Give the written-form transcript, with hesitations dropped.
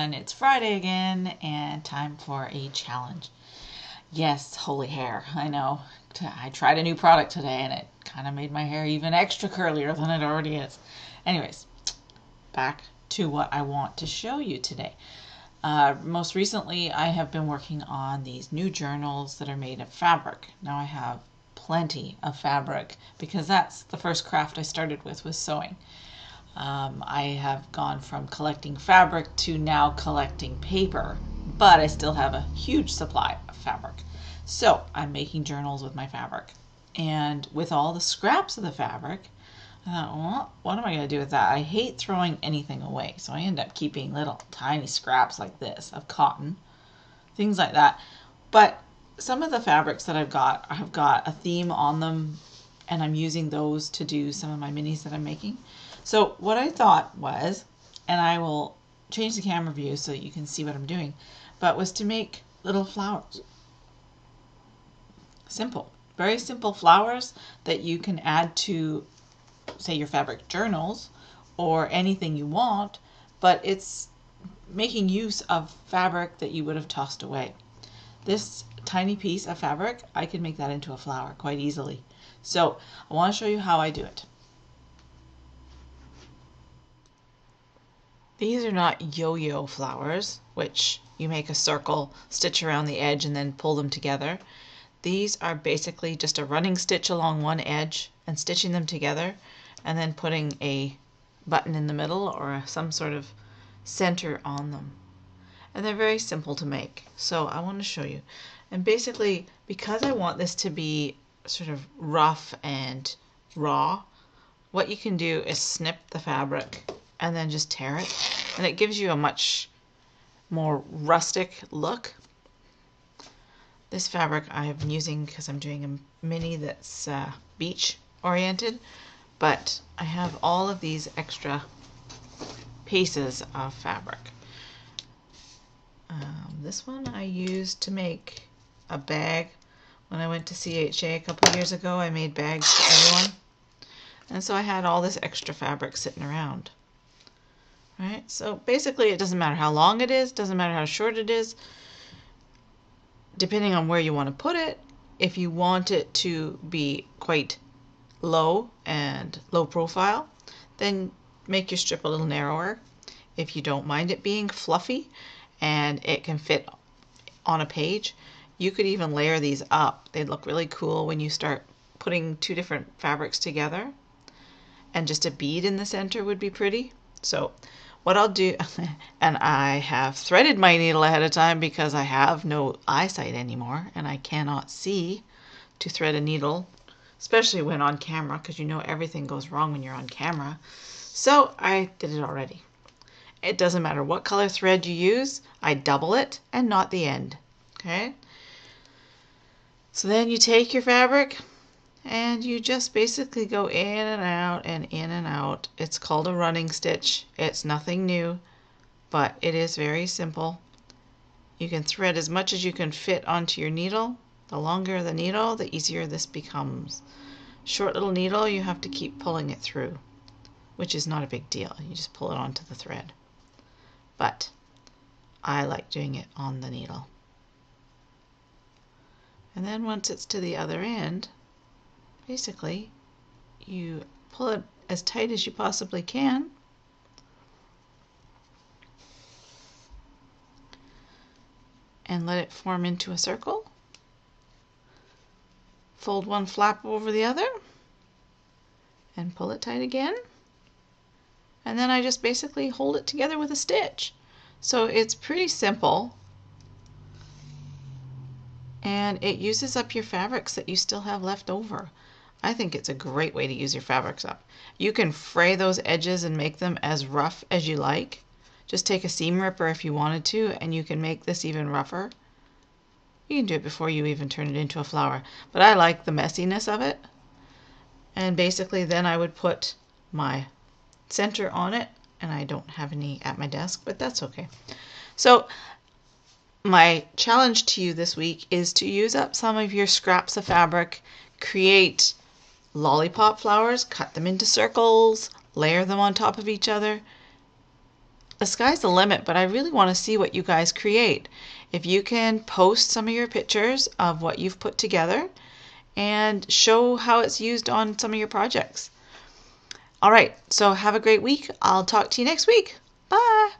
everyone, it's Friday again and time for a challenge. Yes, holy hair, I know. I tried a new product today and it kind of made my hair even extra curlier than it already is. Anyways, back to what I want to show you today. Most recently I have been working on these new journals that are made of fabric. Now I have plenty of fabric because that's the first craft I started with, was sewing. I have gone from collecting fabric to now collecting paper, but I still have a huge supply of fabric. So I'm making journals with my fabric. And with all the scraps of the fabric, I thought, well, what am I going to do with that? I hate throwing anything away. So I end up keeping little tiny scraps like this of cotton, things like that. But some of the fabrics that I've got a theme on them, and I'm using those to do some of my minis that I'm making. So what I thought was, and I will change the camera view so you can see what I'm doing, but was to make little flowers. Simple, very simple flowers that you can add to, say, your fabric journals or anything you want, but it's making use of fabric that you would have tossed away. This tiny piece of fabric, I can make that into a flower quite easily. So I want to show you how I do it. These are not yo-yo flowers, which you make a circle, stitch around the edge, and then pull them together. These are basically just a running stitch along one edge and stitching them together, and then putting a button in the middle or some sort of center on them. And they're very simple to make, so I want to show you. And basically, because I want this to be sort of rough and raw, what you can do is snip the fabric and then just tear it, and it gives you a much more rustic look. This fabric I've been using because I'm doing a mini that's beach oriented, but I have all of these extra pieces of fabric. This one I used to make a bag. When I went to CHA a couple of years ago, I made bags for everyone, and so I had all this extra fabric sitting around. Right? So basically it doesn't matter how long it is, doesn't matter how short it is, depending on where you want to put it. If you want it to be quite low and low profile, then make your strip a little narrower. If you don't mind it being fluffy and it can fit on a page, you could even layer these up. They'd look really cool when you start putting two different fabrics together, and just a bead in the center would be pretty. So what I'll do, and I have threaded my needle ahead of time because I have no eyesight anymore and I cannot see to thread a needle, especially when on camera, because you know everything goes wrong when you're on camera. So I did it already. It doesn't matter what color thread you use, I double it and knot the end. Okay? So then you take your fabric and you just basically go in and out and in and out. It's called a running stitch. It's nothing new, but it is very simple. You can thread as much as you can fit onto your needle. The longer the needle, the easier this becomes. Short little needle, you have to keep pulling it through, which is not a big deal. You just pull it onto the thread. But I like doing it on the needle. And then once it's to the other end, basically, you pull it as tight as you possibly can, and let it form into a circle. Fold one flap over the other and pull it tight again. And then I just basically hold it together with a stitch. So it's pretty simple, and it uses up your fabrics that you still have left over. I think it's a great way to use your fabrics up. You can fray those edges and make them as rough as you like. Just take a seam ripper if you wanted to, and you can make this even rougher. You can do it before you even turn it into a flower. But I like the messiness of it. And basically then I would put my center on it, and I don't have any at my desk, but that's okay. So my challenge to you this week is to use up some of your scraps of fabric, create lollipop flowers, cut them into circles, layer them on top of each other, the sky's the limit, but I really want to see what you guys create. If you can post some of your pictures of what you've put together and show how it's used on some of your projects. All right, so have a great week. I'll talk to you next week. Bye.